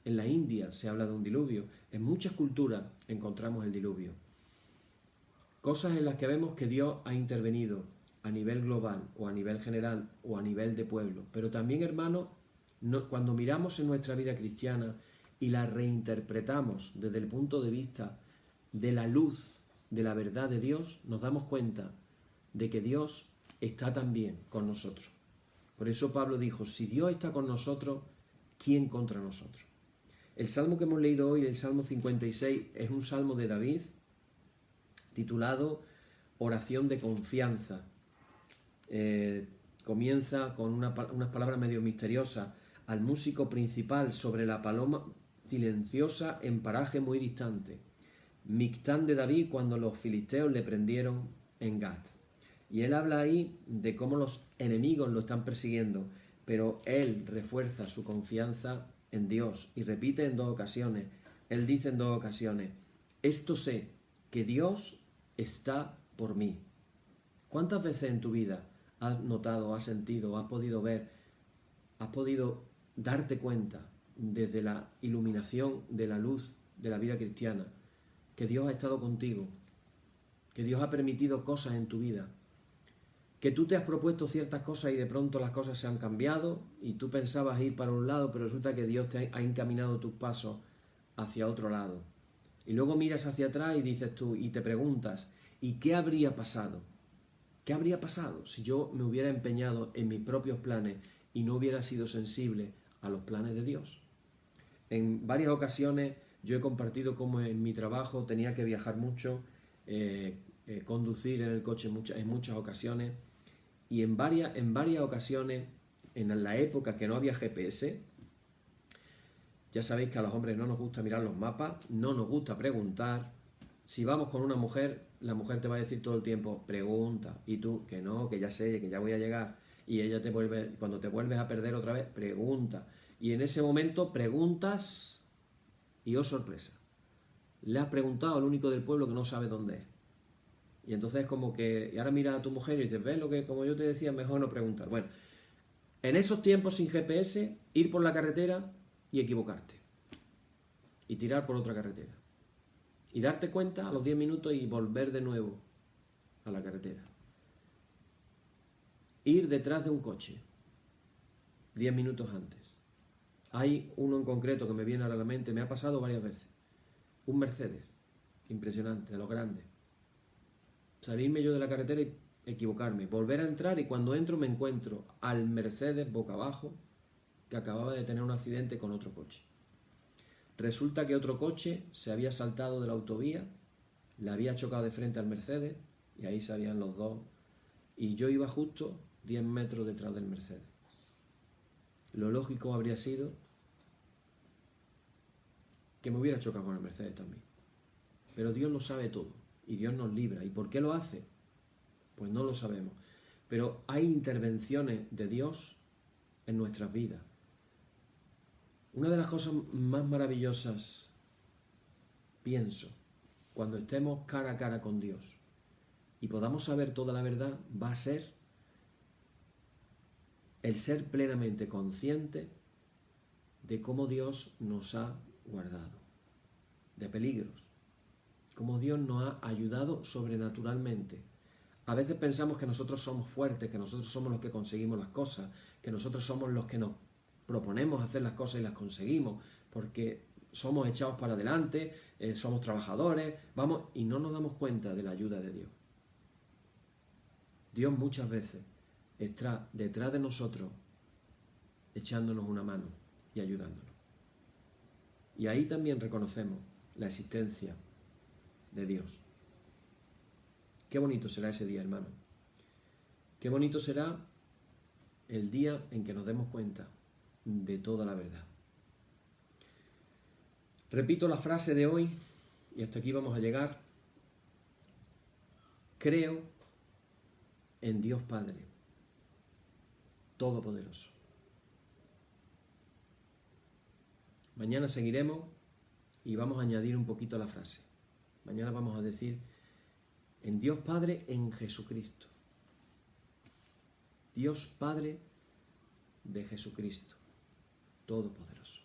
en la India se habla de un diluvio. En muchas culturas encontramos el diluvio. Cosas en las que vemos que Dios ha intervenido a nivel global o a nivel general o a nivel de pueblo. Pero también, hermanos, cuando miramos en nuestra vida cristiana y la reinterpretamos desde el punto de vista de la luz de la verdad de Dios, nos damos cuenta de que Dios está también con nosotros. Por eso Pablo dijo, si Dios está con nosotros, ¿quién contra nosotros? El salmo que hemos leído hoy, el Salmo 56, es un salmo de David titulado Oración de confianza. Comienza con unas palabras medio misteriosas. Al músico principal sobre la paloma silenciosa en paraje muy distante. Mictán de David cuando los filisteos le prendieron en Gat. Y él habla ahí de cómo los enemigos lo están persiguiendo, pero él refuerza su confianza en Dios y repite en 2 ocasiones. Él dice en 2 ocasiones, esto sé, que Dios está por mí. ¿Cuántas veces en tu vida has notado, has sentido, has podido ver, has podido darte cuenta desde la iluminación de la luz de la vida cristiana que Dios ha estado contigo, que Dios ha permitido cosas en tu vida, que tú te has propuesto ciertas cosas y de pronto las cosas se han cambiado y tú pensabas ir para un lado, pero resulta que Dios te ha encaminado tus pasos hacia otro lado? Y luego miras hacia atrás y dices tú, y te preguntas, ¿y qué habría pasado? ¿Qué habría pasado si yo me hubiera empeñado en mis propios planes y no hubiera sido sensible a los planes de Dios? En varias ocasiones yo he compartido cómo en mi trabajo tenía que viajar mucho, conducir en el coche en muchas ocasiones, y en varias ocasiones, en la época que no había GPS, ya sabéis que a los hombres no nos gusta mirar los mapas, no nos gusta preguntar. Si vamos con una mujer, la mujer te va a decir todo el tiempo, pregunta, y tú, que no, que ya sé, que ya voy a llegar, y ella cuando te vuelves a perder otra vez, pregunta. Y en ese momento preguntas, y oh sorpresa, le has preguntado al único del pueblo que no sabe dónde es. Y entonces como que, y ahora miras a tu mujer y dices, ¿ves lo que, como yo te decía, mejor no preguntar? Bueno, en esos tiempos sin GPS, ir por la carretera y equivocarte. Y tirar por otra carretera. Y darte cuenta a los 10 minutos y volver de nuevo a la carretera. Ir detrás de un coche 10 minutos antes. Hay uno en concreto que me viene ahora a la mente, me ha pasado varias veces. Un Mercedes, impresionante, de los grandes. Salirme yo de la carretera y equivocarme, volver a entrar, y cuando entro me encuentro al Mercedes boca abajo que acababa de tener un accidente con otro coche. Resulta que otro coche se había saltado de la autovía, le había chocado de frente al Mercedes y ahí salían los dos, y yo iba justo 10 metros detrás del Mercedes. Lo lógico habría sido que me hubiera chocado con el Mercedes también. Pero Dios lo sabe todo y Dios nos libra. ¿Y por qué lo hace? Pues no lo sabemos. Pero hay intervenciones de Dios en nuestras vidas. Una de las cosas más maravillosas, pienso, cuando estemos cara a cara con Dios, y podamos saber toda la verdad va a ser el ser plenamente consciente de cómo Dios nos ha guardado de peligros, cómo Dios nos ha ayudado sobrenaturalmente. A veces pensamos que nosotros somos fuertes, que nosotros somos los que conseguimos las cosas, que nosotros somos los que nos proponemos hacer las cosas y las conseguimos, porque somos echados para adelante, somos trabajadores, vamos, y no nos damos cuenta de la ayuda de Dios. Dios muchas veces está detrás de nosotros echándonos una mano y ayudándonos. Y ahí también reconocemos la existencia de Dios. Qué bonito será ese día, hermano. Qué bonito será el día en que nos demos cuenta de toda la verdad. Repito la frase de hoy y hasta aquí vamos a llegar. Creo en Dios Padre Todopoderoso. Mañana seguiremos y vamos a añadir un poquito a la frase. Mañana vamos a decir en Dios Padre en Jesucristo. Dios Padre de Jesucristo Todopoderoso.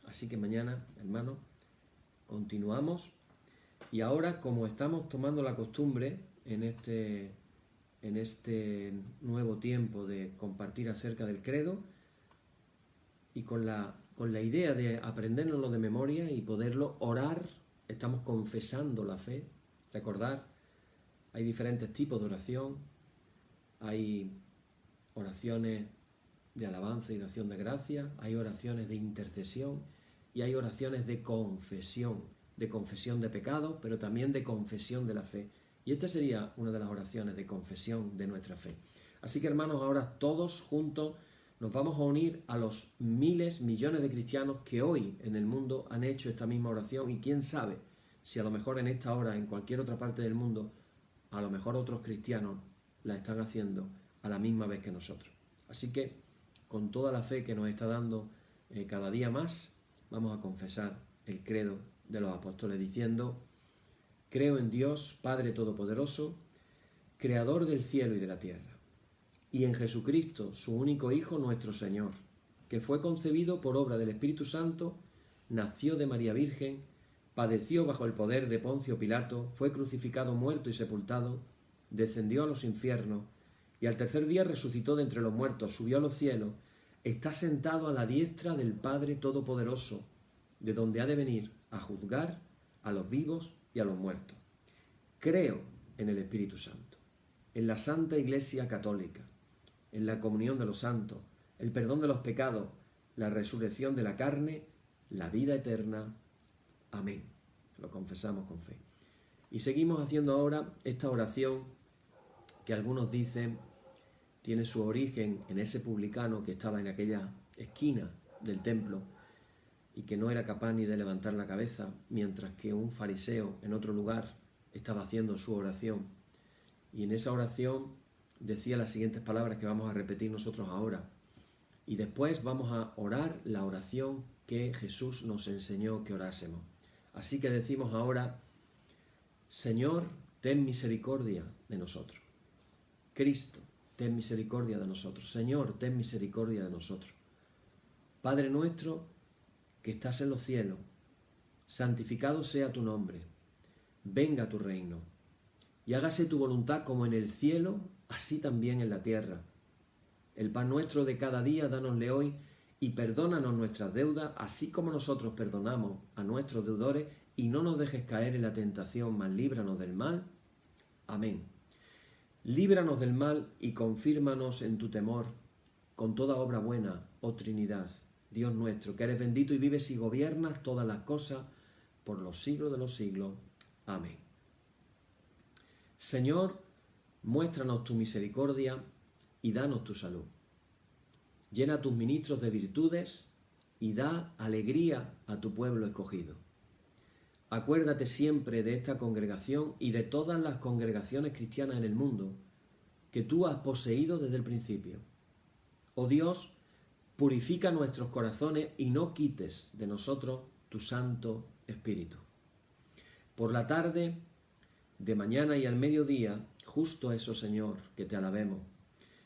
Así que mañana, hermanos, continuamos. Y ahora, como estamos tomando la costumbre en este nuevo tiempo de compartir acerca del credo y con la idea de aprendérnoslo de memoria y poderlo orar, estamos confesando la fe. Recordar, hay diferentes tipos de oración. Hay oraciones de alabanza y de acción de gracia, hay oraciones de intercesión y hay oraciones de confesión de pecado, pero también de confesión de la fe. Y esta sería una de las oraciones de confesión de nuestra fe. Así que, hermanos, ahora todos juntos nos vamos a unir a los miles, millones de cristianos que hoy en el mundo han hecho esta misma oración, y quién sabe si a lo mejor en esta hora, en cualquier otra parte del mundo, a lo mejor otros cristianos la están haciendo a la misma vez que nosotros. Así que, con toda la fe que nos está dando cada día más, vamos a confesar el credo de los apóstoles diciendo: creo en Dios, Padre Todopoderoso, Creador del cielo y de la tierra, y en Jesucristo, su único Hijo, nuestro Señor, que fue concebido por obra del Espíritu Santo, nació de María Virgen, padeció bajo el poder de Poncio Pilato, fue crucificado, muerto y sepultado, descendió a los infiernos, y al tercer día resucitó de entre los muertos, subió a los cielos, está sentado a la diestra del Padre Todopoderoso, de donde ha de venir a juzgar a los vivos y a los muertos. Creo en el Espíritu Santo, en la Santa Iglesia Católica, en la comunión de los santos, el perdón de los pecados, la resurrección de la carne, la vida eterna. Amén. Lo confesamos con fe. Y seguimos haciendo ahora esta oración que algunos dicen tiene su origen en ese publicano que estaba en aquella esquina del templo y que no era capaz ni de levantar la cabeza, mientras que un fariseo en otro lugar estaba haciendo su oración. Y en esa oración decía las siguientes palabras que vamos a repetir nosotros ahora. Y después vamos a orar la oración que Jesús nos enseñó que orásemos. Así que decimos ahora: Señor, ten misericordia de nosotros. Cristo, ten misericordia de nosotros. Señor, ten misericordia de nosotros. Padre nuestro que estás en los cielos, santificado sea tu nombre. Venga tu reino, y hágase tu voluntad como en el cielo, así también en la tierra. El pan nuestro de cada día, dánosle hoy, y perdónanos nuestras deudas, así como nosotros perdonamos a nuestros deudores, y no nos dejes caer en la tentación, mas líbranos del mal. Amén. Líbranos del mal y confírmanos en tu temor, con toda obra buena, oh Trinidad, Dios nuestro, que eres bendito y vives y gobiernas todas las cosas por los siglos de los siglos. Amén. Señor, muéstranos tu misericordia y danos tu salud. Llena a tus ministros de virtudes y da alegría a tu pueblo escogido. Acuérdate siempre de esta congregación y de todas las congregaciones cristianas en el mundo que tú has poseído desde el principio. Oh Dios, purifica nuestros corazones y no quites de nosotros tu Santo Espíritu. Por la tarde, de mañana y al mediodía, justo eso, Señor, que te alabemos.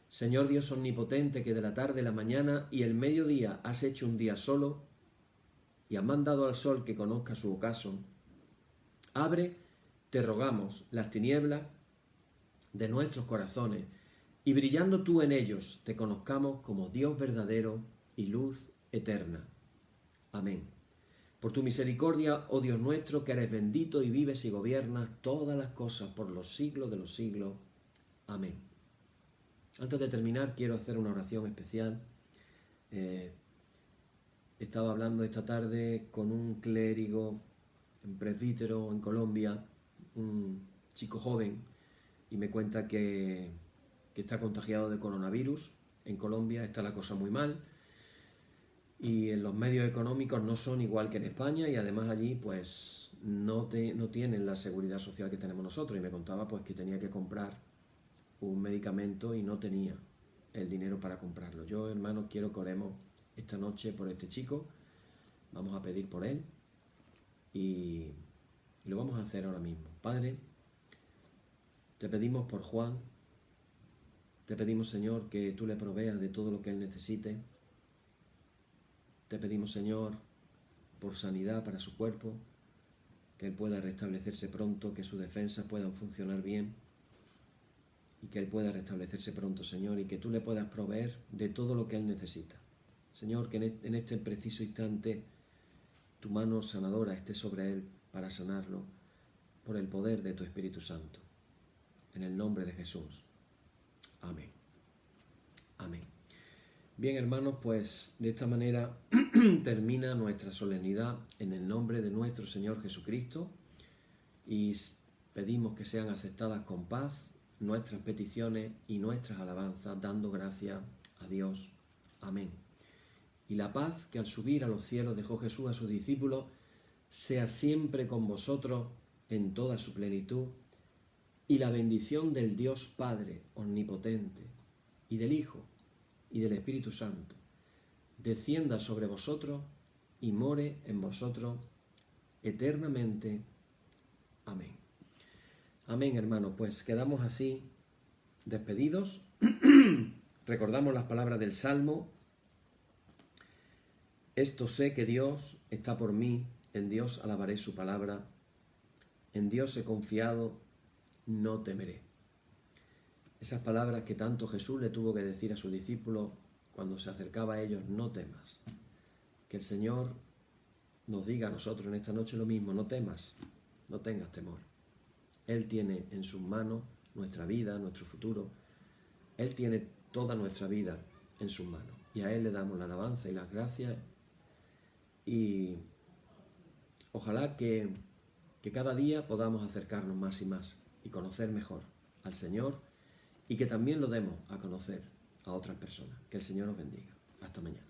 Señor Dios omnipotente, que de la tarde, la mañana y el mediodía has hecho un día solo y has mandado al sol que conozca su ocaso. Abre, te rogamos, las tinieblas de nuestros corazones, y brillando tú en ellos, te conozcamos como Dios verdadero y luz eterna. Amén. Por tu misericordia, oh Dios nuestro, que eres bendito y vives y gobiernas todas las cosas por los siglos de los siglos. Amén. Antes de terminar, quiero hacer una oración especial. Estaba hablando esta tarde con un clérigo, un presbítero en Colombia, un chico joven, y me cuenta que está contagiado de coronavirus. En Colombia está la cosa muy mal y en los medios económicos no son igual que en España, y además allí pues no tienen la seguridad social que tenemos nosotros, y me contaba pues que tenía que comprar un medicamento y no tenía el dinero para comprarlo. Yo, hermanos, quiero que oremos esta noche por este chico. Vamos a pedir por él y lo vamos a hacer ahora mismo. Padre, te pedimos por Juan, te pedimos, Señor, que tú le proveas de todo lo que él necesite. Te pedimos, Señor, por sanidad para su cuerpo, que él pueda restablecerse pronto, que sus defensas puedan funcionar bien y que él pueda restablecerse pronto, Señor, y que tú le puedas proveer de todo lo que él necesita. Señor, que en este preciso instante tu mano sanadora esté sobre él para sanarlo por el poder de tu Espíritu Santo. En el nombre de Jesús. Amén. Amén. Bien, hermanos, pues de esta manera termina nuestra solemnidad en el nombre de nuestro Señor Jesucristo, y pedimos que sean aceptadas con paz nuestras peticiones y nuestras alabanzas, dando gracias a Dios. Amén. Y la paz que al subir a los cielos dejó Jesús a sus discípulos, sea siempre con vosotros en toda su plenitud, y la bendición del Dios Padre omnipotente, y del Hijo, y del Espíritu Santo, descienda sobre vosotros y more en vosotros eternamente. Amén. Amén, hermanos. Pues quedamos así despedidos. Recordamos las palabras del Salmo. Esto sé que Dios está por mí, en Dios alabaré su palabra, en Dios he confiado, no temeré. Esas palabras que tanto Jesús le tuvo que decir a sus discípulos cuando se acercaba a ellos: no temas. Que el Señor nos diga a nosotros en esta noche lo mismo: no temas, no tengas temor. Él tiene en sus manos nuestra vida, nuestro futuro. Él tiene toda nuestra vida en sus manos, y a Él le damos la alabanza y las gracias, y ojalá que cada día podamos acercarnos más y más y conocer mejor al Señor, y que también lo demos a conocer a otras personas. Que el Señor os bendiga. Hasta mañana.